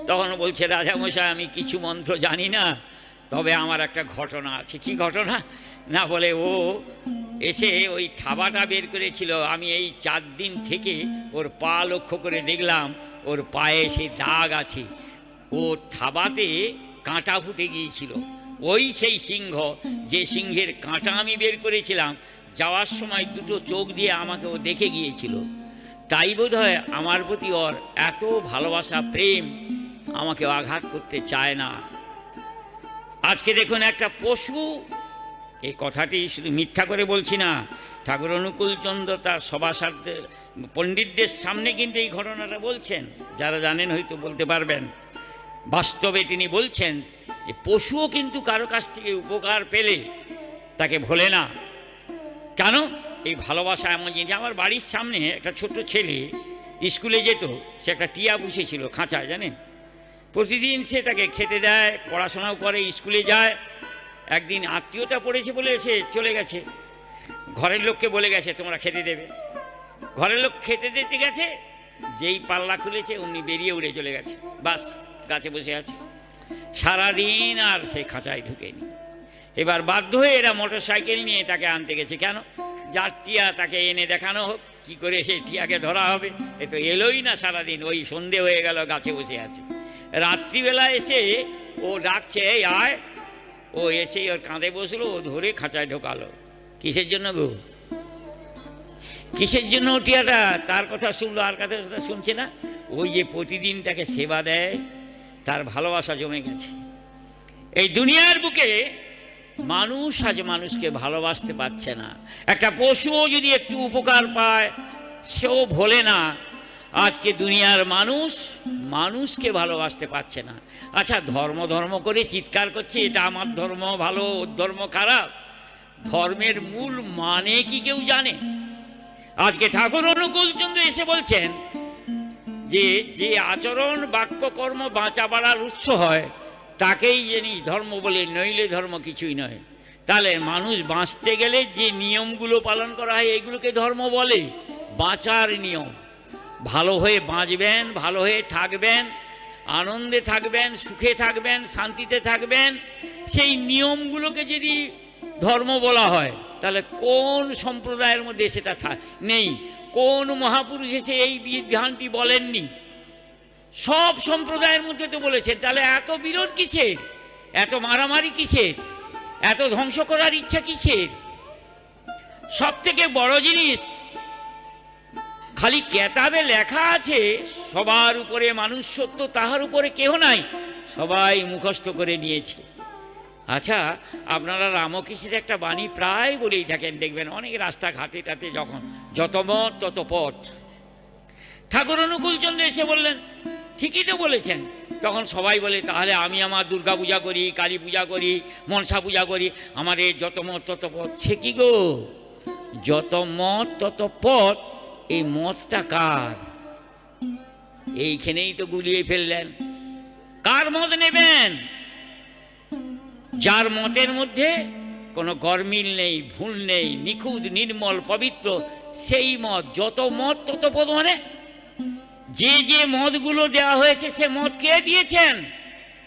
তখন বলছে, রাজামশাই আমি কিছু মন্ত্র জানি না, তবে আমার একটা ঘটনা আছে। কি ঘটনা? না বলে, ও এসে ওই থাবাটা বের করেছিল, আমি এই 4 দিন থেকে ওর পা লক্ষ্য করে দেখলাম, ওর পায়ে সে দাগ আছে, ওর থাবাতে কাঁটা ফুটে গিয়েছিল। ওই সেই সিংহ, যে সিংহের কাঁটা আমি বের করেছিলাম, যাওয়ার সময় দুটো চোখ দিয়ে আমাকে ও দেখে গিয়েছিল, তাই বোধ হয় আমার প্রতি ওর এত ভালোবাসা, প্রেম, আমাকে আঘাত করতে চায় না। আজকে দেখুন একটা পশু, এই কথাটি শুধু মিথ্যা করে বলছি না, ঠাকুর অনুকূলচন্দ্র তার সভাসদদের, পণ্ডিতদের সামনে কিন্তু এই ঘটনাটা বলছেন, যারা জানেন হয়তো বলতে পারবেন। বাস্তবে তিনি বলছেন যে পশুও কিন্তু কারো কাছ থেকে উপকার পেলে তাকে ভোলে না। কেন? এই ভালোবাসা এমন জিনিস। আমার বাড়ির সামনে একটা ছোট্ট ছেলে স্কুলে যেত, সে একটা টিয়া পুষেছিল খাঁচায়, জানেন, প্রতিদিন সে তাকে খেতে দেয়, পড়াশোনাও করে, স্কুলে যায়। একদিন আত্মীয়তা পড়েছে বলে সে চলে গেছে, ঘরের লোককে বলে গেছে তোমরা খেতে দেবে। ঘরের লোক খেতে দিতে গেছে, যেই পাল্লা খুলেছে অমনি বেরিয়ে উড়ে চলে গেছে, বাস গাছে বসে আছে সারাদিন, আর সে খাঁচায় ঢুকেনি। এবার বাধ্য হয়ে এরা মোটর সাইকেল নিয়ে তাকে আনতে গেছে। কেন? যার টিয়া তাকে এনে দেখানো হোক, কি করে সেই টিয়াকে ধরা হবে। এ তো এলোই না সারাদিন, ওই সন্ধে হয়ে গেল, গাছে বসে আছে। রাত্রিবেলা এসে ও ডাকছে, এই আয়। ও এসেই ওর কাঁধে বসলো, ও ধরে খাঁচায় ঢোকালো। কিসের জন্য গো? কিসের জন্য টিয়াটা তার কথা শুনলো, আর কথা শুনছে না? ওই যে প্রতিদিন তাকে সেবা দেয়, তার ভালোবাসা জমে গেছে। এই দুনিয়ার বুকে মানুষ আজ মানুষকে ভালোবাসতে পারছে না। একটা পশুও যদি একটু উপকার পায়, সেও ভোলে না। আজকে দুনিয়ার মানুষ মানুষকে ভালোবাসতে পারছে না। আচ্ছা, ধর্ম ধর্ম করে চিৎকার করছে, এটা আমার ধর্ম ভালো, ওর ধর্ম খারাপ। ধর্মের মূল মানে কি কেউ জানে? আজকে ঠাকুর অনুকূলচন্দ্র এসে বলছেন যে যে আচরণ বাক্য কর্ম বাঁচা বাড়ার উৎস হয়, তাকেই জিনিস ধর্ম বলে, নইলে ধর্ম কিছুই নয়। তাহলে মানুষ বাঁচতে গেলে যে নিয়মগুলো পালন করা হয়, এগুলোকে ধর্ম বলে। বাঁচার নিয়ম, ভালো হয়ে বাঁচবেন, ভালো হয়ে থাকবেন, আনন্দে থাকবেন, সুখে থাকবেন, শান্তিতে থাকবেন, সেই নিয়মগুলোকে যদি ধর্ম বলা হয়, তাহলে কোন সম্প্রদায়ের মধ্যে সেটা নেই? কোন মহাপুরুষ এসে এই বিধানটি বলেননি? সব সম্প্রদায়ের মধ্যে তো বলেছেন, তাহলে এত বিরোধ কিসের, এত মারামারি কিসের, এত ধ্বংস করার ইচ্ছা কিসের? সব থেকে বড় জিনিস, খালি কেতাবে লেখা আছে সবার উপরে মানুষ সত্য, তাহার উপরে কেহ নাই, সবাই মুখস্থ করে নিয়েছে। আচ্ছা, আপনারা রামকৃষ্ণের একটা বাণী প্রায় বলেই থাকেন, দেখবেন অনেক রাস্তাঘাটে টাটে যখন, যত মত তত পথ। ঠাকুর অনুকূলচন্দ্র এসে বললেন, ঠিকই তো বলেছেন। তখন সবাই বলে, তাহলে আমি আমার দুর্গা পূজা করি, কালী পূজা করি, মনসা পূজা করি, আমার এই যত মত তত পথ। সে কি গো, যত মত তত পথ, এই মতটা কার? এইখানেই তো গুলিয়ে ফেললেন। কার মত নেবেন? যার মতের মধ্যে কোনো গরমিল নেই, ভুল নেই, নিখুঁত নির্মল পবিত্র, সেই মত। যত মত তত পদ, মানে যে যে মতগুলো দেওয়া হয়েছে সে মত কে দিয়েছেন?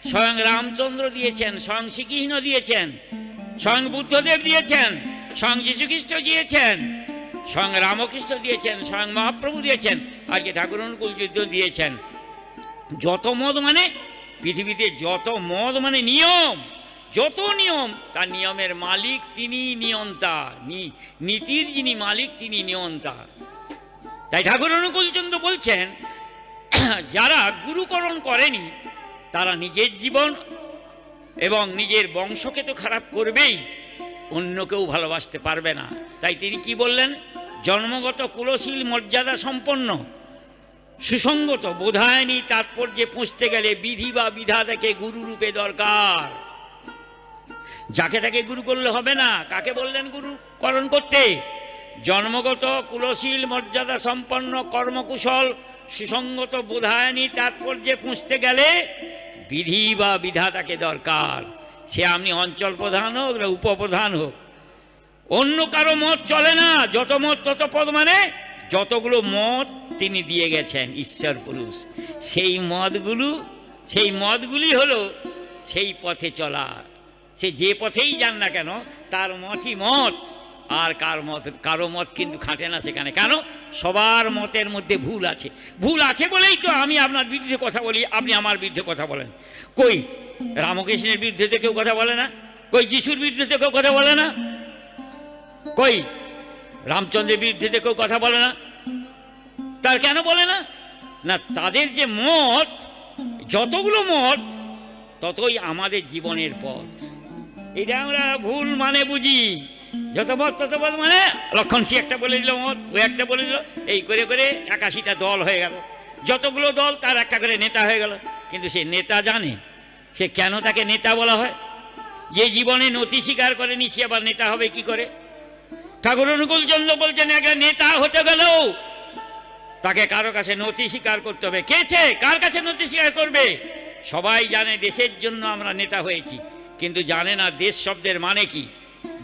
স্বয়ং রামচন্দ্র দিয়েছেন, স্বয়ং শ্রীকৃষ্ণ দিয়েছেন, স্বয়ং বুদ্ধদেব দিয়েছেন, স্বয়ং যীশুখ্রিস্ট দিয়েছেন, স্বয়ং রামকৃষ্ণ দিয়েছেন, স্বয়ং মহাপ্রভু দিয়েছেন, আজকে ঠাকুর অনুকূল যুদ্ধ দিয়েছেন। যত মত মানে পৃথিবীতে যত মত মানে নিয়ম, যত নিয়ম, তার নিয়মের মালিক তিনি নিয়ন্তা, নীতির যিনি মালিক তিনি নিয়ন্তা। তাই ঠাকুর অনুকূলচন্দ্র বলছেন, যারা গুরুকরণ করেনি তারা নিজের জীবন এবং নিজের বংশকে তো খারাপ করবেই, অন্যকেও ভালোবাসতে পারবে না। তাই তিনি কি বললেন? জন্মগত কুলশীল মর্যাদা সম্পন্ন সুসঙ্গত বোধায়নী তাৎপর্যে পৌঁছতে গেলে বিধি বা বিধাতাকে গুরুরূপে দরকার। যাকে তাকে গুরু করলে হবে না। কাকে বললেন গুরুকরণ করতে? জন্মগত কুলশীল মর্যাদা সম্পন্ন কর্মকুশল সুসঙ্গত বোধায়নী তাৎপর্যে পৌঁছতে গেলে বিধি বা বিধাতাকে দরকার। সে আপনি অঞ্চল প্রধান হোক না উপপ্রধান হোক, অন্য কারো মত চলে না। যত মত তত পদ, মানে যতগুলো মত তিনি দিয়ে গেছেন ঈশ্বর পুরুষ, সেই মতগুলি হলো সেই পথে চলা। সে যে পথেই যান না কেন তার মতই মত, আর কারো মত কিন্তু খাটে না সেখানে। কেন? সবার মতের মধ্যে ভুল আছে। ভুল আছে বলেই তো আমি আপনার বিরুদ্ধে কথা বলি, আপনি আমার বিরুদ্ধে কথা বলেন। কই রামকৃষ্ণের বিরুদ্ধে তো কেউ কথা বলে না, কই যিশুর বিরুদ্ধে তো কেউ কথা বলে না, কই রামচন্দ্রের বিরুদ্ধে তো কেউ কথা বলে না। তার কেন বলে না? না, তাদের যে মত, যতগুলো মত ততই আমাদের জীবনের পথ। এটা আমরা ভুল মানে বুঝি। যত মত তত পথ, মানে লক্ষণ সি একটা বলে দিল মত, ও একটা বলে দিল, এই করে করে 81টা দল হয়ে গেল। যতগুলো দল তার একটা করে নেতা হয়ে গেল। কিন্তু সে নেতা জানে সে কেন তাকে নেতা বলা হয়? যে জীবনে নথি স্বীকার করেনি সে আবার নেতা হবে কি করে? ঠাকুর অনুকূলচন্দ্র বলছেন, একটা নেতা হতে গেলেও তাকে কারো কাছে নথি স্বীকার করতে হবে। কেছে কার কাছে নথি স্বীকার করবে? সবাই জানে দেশের জন্য আমরা নেতা হয়েছি, কিন্তু জানে না দেশ শব্দের মানে কি।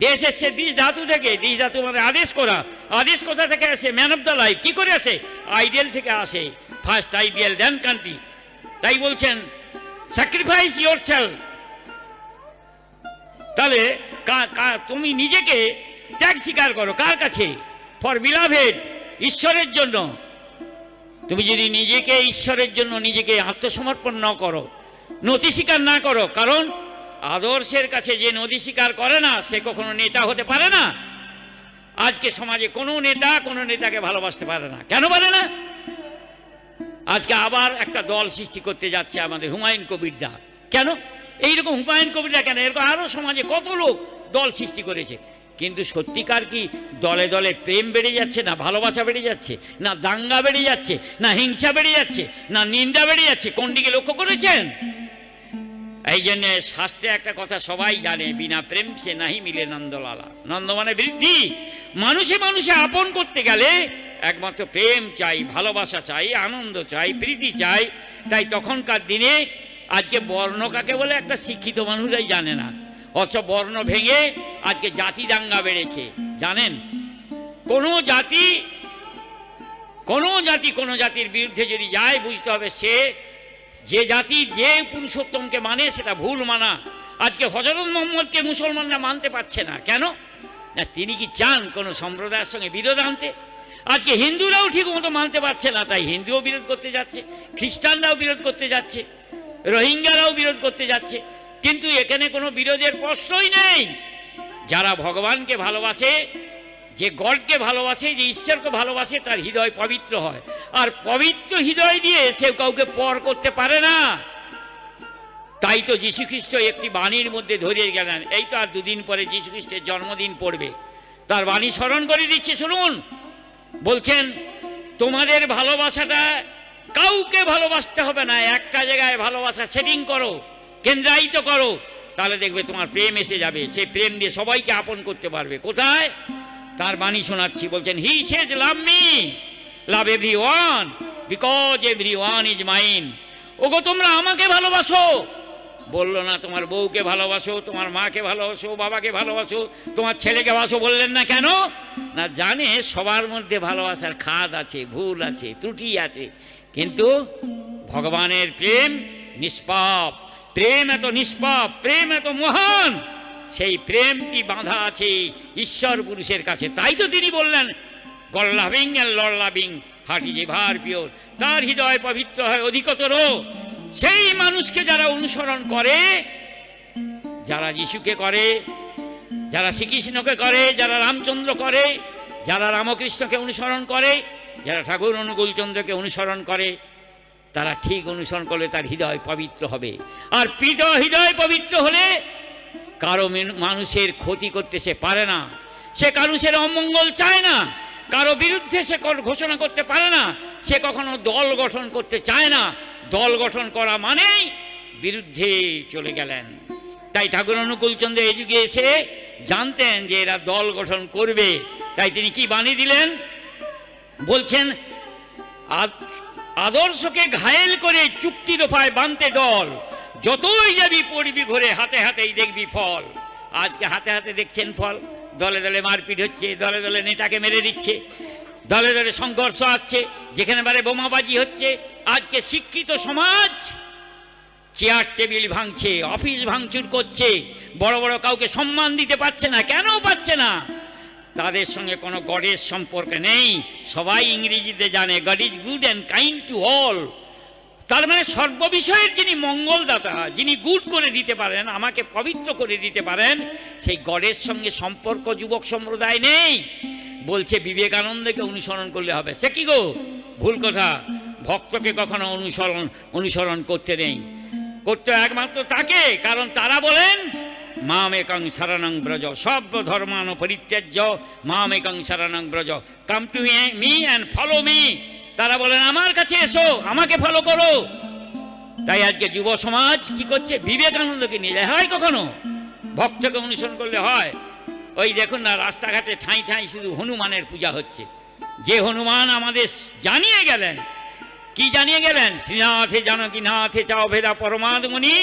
দেশ এসছে দ্বিজ ধাতু থেকে, দ্বিজ ধাতু মানে আদেশ করা। আদেশ কোথা থেকে আসে? Man of the life. কি করে আসে? আইডিয়াল থেকে আসে। ফার্স্ট আইডিয়াল দেন কান্ট্রি। তাই বলছেন স্যাক্রিফাইস ইয়োর সেলফ। তাহলে তুমি নিজেকে ত্যাগ স্বীকার করো। কার কাছে? ফর বিলাভেড, ঈশ্বরের জন্য। তুমি যদি নিজেকে ঈশ্বরের জন্য নিজেকে আত্মসমর্পণ না করো, নথি স্বীকার না করো, কারণ আদর্শের কাছে যে নথি স্বীকার করে না সে কখনো নেতা হতে পারে না। আজকে সমাজে কোনো নেতা কোনো নেতাকে ভালোবাসতে পারে না। কেন পারে না? আজকে আবার একটা দল সৃষ্টি করতে যাচ্ছে আমাদের হুমায়ুন কবিরদা। কেন এইরকম হুমায়ুন কবিরদা? কেন এরকম আরো সমাজে কত লোক দল সৃষ্টি করেছে, কিন্তু সত্যিকার কি দলে দলে প্রেম বেড়ে যাচ্ছে না ভালোবাসা বেড়ে যাচ্ছে, না দাঙ্গা বেড়ে যাচ্ছে, না হিংসা বেড়ে যাচ্ছে, না নিন্দা বেড়ে যাচ্ছে? কোন দিকে লক্ষ্য করেছেন? এই জন্য শাস্ত্রে একটা কথা সবাই জানে, বিনা প্রেম সে নাহি মিলে নন্দলালা। নন্দ মানে বৃদ্ধি। মানুষে মানুষে আপন করতে গেলে একমাত্র প্রেম চাই, ভালোবাসা চাই, আনন্দ চাই, প্রীতি চাই। তাই তখনকার দিনে আজকে বর্ণ কাকে বলে একটা শিক্ষিত মানুষরাই জানে না, অথচ বর্ণ ভেঙে আজকে জাতি দাঙ্গা বেড়েছে। জানেন, কোনো জাতির বিরুদ্ধে যদি যায় বুঝতে হবে সে যে জাতি যে পুরুষোত্তমকে মানে সেটা ভুল মানা। আজকে হযরত মুহাম্মদকে মুসলমানরা মানতে পারছে না। কেন? না তিনি কি চান কোনো সম্প্রদায়ের সঙ্গে বিরোধ আনতে? আজকে হিন্দুরাও ঠিক মতো মানতে পারছে না, তাই হিন্দুও বিরোধ করতে যাচ্ছে, খ্রিস্টানরাও বিরোধ করতে যাচ্ছে, রোহিঙ্গারাও বিরোধ করতে যাচ্ছে। কিন্তু এখানে কোনো বিরোধের প্রশ্নই নেই। যারা ভগবানকে ভালোবাসে, যে গডকে ভালোবাসে, যে ঈশ্বরকে ভালোবাসে, তার হৃদয় পবিত্র হয়। আর পবিত্র হৃদয় দিয়ে সে কাউকে পর করতে পারে না। তাই তো যীশুখ্রিস্ট একটি বাণীর মধ্যে ধরিয়ে গেলেন। এই তো আর দুদিন পরে যীশুখ্রিস্টের জন্মদিন পড়বে, তার বাণী স্মরণ করে দিচ্ছে, শুনুন। বলছেন তোমাদের ভালোবাসাটা কাউকে ভালোবাসতে হবে না, একটা জায়গায় ভালোবাসা সেটিং করো, কেন্দ্রায়িত করো, তাহলে দেখবে তোমার প্রেম এসে যাবে। সেই প্রেম দিয়ে সবাইকে আপন করতে পারবে। কোথায়? তার বাণী শোনাচ্ছি। বলছেন he says love me, love everyone because everyone is mine. ওগো তোমরা আমাকে ভালোবাসো, বললো না তোমার বউকে ভালোবাসো, তোমার মাকে ভালোবাসো, বাবাকে ভালোবাসো, তোমার ছেলেকে ভালোবাসো, বললেন না কেন? না, জানে সবার মধ্যে ভালোবাসার খাদ আছে, ভুল আছে, ত্রুটি আছে। কিন্তু ভগবানের প্রেম নিষ্পাপ, প্রেম এত নিষ্পাপ, প্রেম এত মহান, সেই প্রেমটি বাঁধা আছে ঈশ্বর পুরুষের কাছে। তাই তো তিনি বললেন god loving and Lord loving heart is ever pure. তার হৃদয় পবিত্র হয় অধিকতর। সেই মানুষকে যারা অনুসরণ করে, যারা যিশুকে করে, যারা শ্রীকৃষ্ণকে করে, যারা রামচন্দ্র করে, যারা রামকৃষ্ণকে অনুসরণ করে, যারা ঠাকুর অনুকূলচন্দ্রকে অনুসরণ করে, তারা ঠিক অনুসরণ করলে তার হৃদয় পবিত্র হবে। আর হৃদয় পবিত্র হলে কারো মানুষের ক্ষতি করতে সে পারে না, সে কারুষের অমঙ্গল চায় না, কারো বিরুদ্ধে সে ঘোষণা করতে পারে না, সে কখনো দল গঠন করতে চায় না। দল গঠন করা মানেই বিরুদ্ধে চলে গেলেন। তাই ঠাকুর অনুকূলচন্দ্র এই যুগে এসে জানতেন যে এরা দল গঠন করবে। তাই তিনি কি বাণী দিলেন? বলছেন আদর্শকে ঘায়েল করে চুক্তি দফায় বানতে দল, যতই যাবি পড়বি ঘরে, হাতে হাতেই দেখবি ফল। আজকে হাতে হাতে দেখছেন ফল। দলে দলে মারপিট হচ্ছে, দলে দলে নেতাকে মেরে দিচ্ছে, দলে দলে সংঘর্ষ আসছে, যেখানে বারে বোমাবাজি হচ্ছে। আজকে শিক্ষিত সমাজ চেয়ার টেবিল ভাঙছে, অফিস ভাঙচুর করছে, বড় বড় কাউকে সম্মান দিতে পারছে না। কেন পাচ্ছে না? তাদের সঙ্গে কোনো গডের সম্পর্ক নেই। সবাই ইংরেজিতে জানে god is good and kind to all. তার মানে সর্ববিষয়ের যিনি মঙ্গলদাতা, যিনি গুড করে দিতে পারেন, আমাকে পবিত্র করে দিতে পারেন, সেই গডের সঙ্গে সম্পর্ক যুবক সম্প্রদায় নেই। বলছে বিবেকানন্দকে অনুসরণ করলে হবে। সে কি গো? ভুল কথা। ভক্তকে কখনো অনুসরণ করতে নেই, করতে একমাত্র তাকে। কারণ তারা বলেন মামেকং শরণং ব্রজ, সর্ব ধর্মান পরিত্যাজ্য মামেকং শরণং ব্রজ, come to me and follow me. তারা বলেন আমার কাছে এসো, আমাকে ফলো করো। তাই আজকে যুব সমাজ কি করছে? বিবেকানন্দকে নিয়ে যায়। হয় কখনো ভক্তকে অনুসরণ করলে হয়? ওই দেখুন না, রাস্তাঘাটে ঠাঁই ঠাঁই শুধু হনুমানের পূজা হচ্ছে। যে হনুমান আমাদের জানিয়ে গেলেন, কি জানিয়ে গেলেন? শ্রীনাথে জানকীনাথে চাও ভেদা পরমাদমণি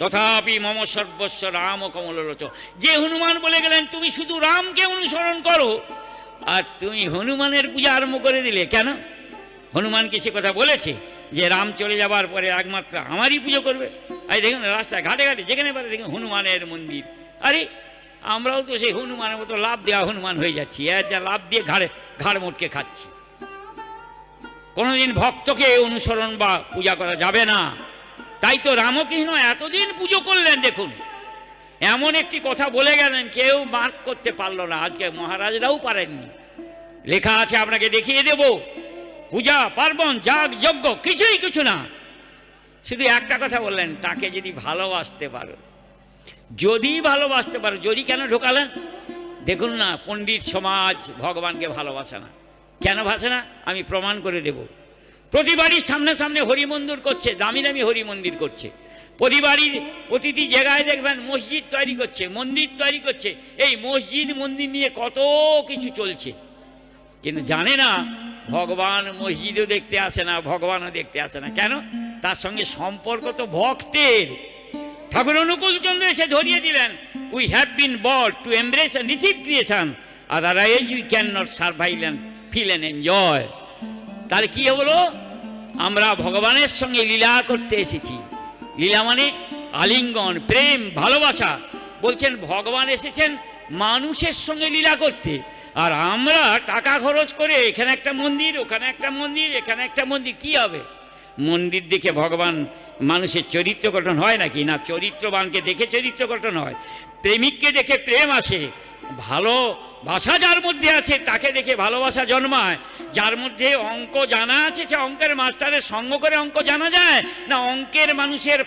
তথাপি মম সর্বস্ব রাম কমললোচ। যে হনুমান বলে গেলেন তুমি শুধু রামকে অনুসরণ করো, আর তুমি হনুমানের পূজা আরম্ভ করে দিলে কেন? হনুমানকে সে কথা বলেছে যে রাম চলে যাবার পরে একমাত্র আমারই পুজো করবে? আর দেখুন রাস্তায় ঘাটে ঘাটে যেখানে পারে দেখুন হনুমানের মন্দির। আরে আমরাও তো সেই হনুমানের মতো লাভ দেওয়া হনুমান হয়ে যাচ্ছি, এর যা লাভ দিয়ে ঘাড় মোটকে খাচ্ছি। কোনোদিন ভক্তকে অনুসরণ বা পূজা করা যাবে না। তাই তো রামকৃষ্ণ এতদিন পুজো করলেন। দেখুন এমন একটি কথা বলে গেলেন, কেউ মার্ক করতে পারলো না। আজকে মহারাজরাও পারেননি। লেখা আছে, আপনাকে দেখিয়ে দেব। পূজা পার্বণ যাগ যজ্ঞ কিছুই কিছু না, শুধু একটা কথা বললেন, তাকে যদি ভালোবাসতে পারো, যদি ভালোবাসতে পারো। যদি কেন ঢোকালেন? দেখুন না, পণ্ডিত সমাজ ভগবানকে ভালোবাসে না। কেন ভাসে না? আমি প্রমাণ করে দেব। প্রতি বাড়ির সামনে সামনে হরি মন্দির করছে, দামি দামি হরি মন্দির করছে। প্রতি বাড়ির প্রতিটি জায়গায় দেখবেন মসজিদ তৈরি করছে, মন্দির তৈরি করছে। এই মসজিদ মন্দির নিয়ে কত কিছু চলছে, কিন্তু জানে না ভগবান মসজিদও দেখতে আসে না, ভগবানও দেখতে আসে না। কেন? তার সঙ্গে সম্পর্ক তো ভক্তের। ঠাকুর অনুকূলচন্দ্র এসে ধরিয়ে দিলেন, we have been born to embrace and receive creation, otherwise we cannot survive and feel and enjoy. তাহলে কি হলো? আমরা ভগবানের সঙ্গে লীলা করতে এসেছি। লীলা মানে আলিঙ্গন, প্রেম, ভালোবাসা। বলছেন ভগবান এসেছেন মানুষের সঙ্গে লীলা করতে, আর আমরা টাকা খরচ করে এখানে একটা মন্দির, ওখানে একটা মন্দির, এখানে একটা মন্দির, কি হবে? মন্দির দেখে ভগবান মানুষের চরিত্র গঠন হয় নাকি? না, চরিত্রবানকে দেখে চরিত্র গঠন হয়, প্রেমিককে দেখে প্রেম আসে, ভালোবাসা যার মধ্যে আছে তাকে দেখে ভালোবাসা জন্মায়। যার মধ্যে অঙ্ক জানা আছে সে অঙ্কের মাস্টারের সঙ্গ করে অঙ্ক জানা যায় না অঙ্কের মানুষের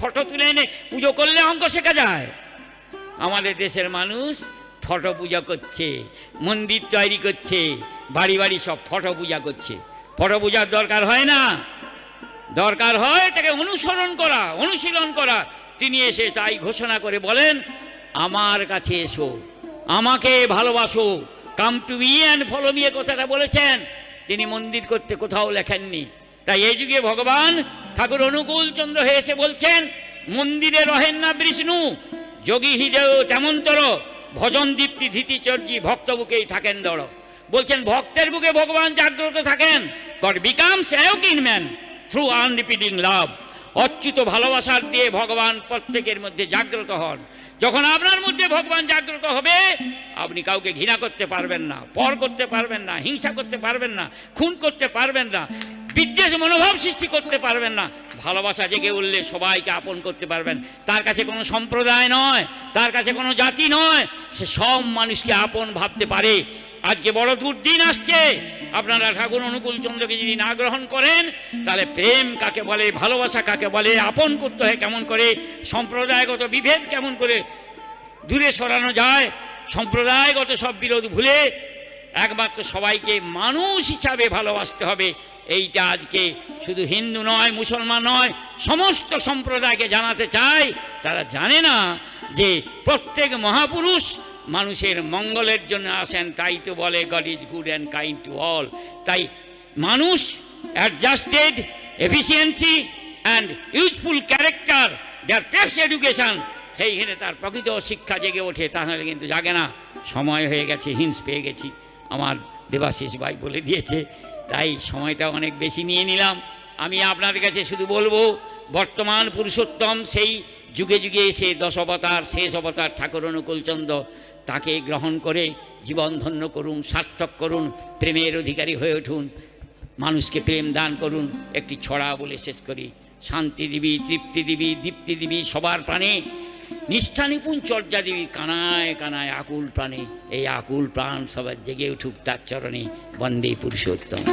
ফটো তুলে এনে পুজো করলে অঙ্ক শেখা যায়? আমাদের দেশের মানুষ ফটো পূজা করছে, মন্দির তৈরি করছে, বাড়ি বাড়ি সব ফটো পূজা করছে। ফটো পূজার দরকার হয় না, দরকার হয় তাকে অনুসরণ করা, অনুশীলন করা। তিনি এসে তাই ঘোষণা করে বলেন, আমার কাছে এসো, আমাকে ভালোবাসো, come to me and follow me. কথাটা বলেছেন, তিনি মন্দির করতে কোথাও লেখেননি। তাই এই যুগে ভগবান ঠাকুর অনুকূল চন্দ্র হয়ে এসে বলছেন, মন্দিরে রহেন না বিষ্ণু, যোগী হৃদয় তেমন্তর, ভজন দীপ্তি ধৃতিচর্যি ভক্ত বুকেই থাকেন দড়। বলছেন ভক্তের বুকে ভগবান জাগ্রত থাকেন। God becomes awoke in man through unrepeating love. অচ্যুত ভালোবাসার দিয়ে ভগবান প্রত্যেকের মধ্যে জাগ্রত হন। যখন আপনার মধ্যে ভগবান জাগ্রত হবে, আপনি কাউকে ঘৃণা করতে পারবেন না, পর করতে পারবেন না, হিংসা করতে পারবেন না, খুন করতে পারবেন না, বিদ্বেষ মনোভাব সৃষ্টি করতে পারবেন না। ভালোবাসা জেগে উঠলে সবাইকে আপন করতে পারবেন। তার কাছে কোনো সম্প্রদায় নয়, তার কাছে কোনো জাতি নয়, সে সব মানুষকে আপন ভাবতে পারে। আজকে বড় দুর্দিন আসছে, আপনারা ঠাকুর অনুকূল চন্দ্রকে যদি না গ্রহণ করেন, তাহলে প্রেম কাকে বলে, ভালোবাসা কাকে বলে, আপন করতে হয় কেমন করে, সম্প্রদায়গত বিভেদ কেমন করে দূরে সরানো যায়, সম্প্রদায়গত সব বিরোধ ভুলে একমাত্র সবাইকে মানুষ হিসাবে ভালোবাসতে হবে। এইটা আজকে শুধু হিন্দু নয়, মুসলমান নয়, সমস্ত সম্প্রদায়কে জানাতে চাই। তারা জানে না যে প্রত্যেক মহাপুরুষ মানুষের মঙ্গলের জন্য আসেন, তাই তো বলে god is good and kind to all. তাই মানুষ adjusted efficiency and useful character their best education, সেইখানে তার প্রকৃত শিক্ষা জেগে ওঠে। তাহলে কিন্তু জাগে না। সময় হয়ে গেছে, হিংস পেয়ে গেছি, আমার দেবাশিস ভাই বলে দিয়েছে, তাই সময়টা অনেক বেশি নিয়ে নিলাম। আমি আপনাদের কাছে শুধু বলবো, বর্তমান পুরুষোত্তম সেই যুগে যুগে এসে দশ অবতার, শেষ অবতার ঠাকুর অনুকূলচন্দ্র, তাকে গ্রহণ করে জীবন ধন্য করুন, সার্থক করুন, প্রেমের অধিকারী হয়ে উঠুন, মানুষকে প্রেম দান করুন। একটি ছড়া বলে শেষ করি, শান্তি দিবি, তৃপ্তি দিবি, দীপ্তি দিবি সবার প্রাণে, নিষ্ঠা নিপুণ চর্যা দিবি কানায় কানায় আকুল প্রাণে। এই আকুল প্রাণ সবার জেগে উঠুক তার চরণে। বন্দে পুরুষোত্তম।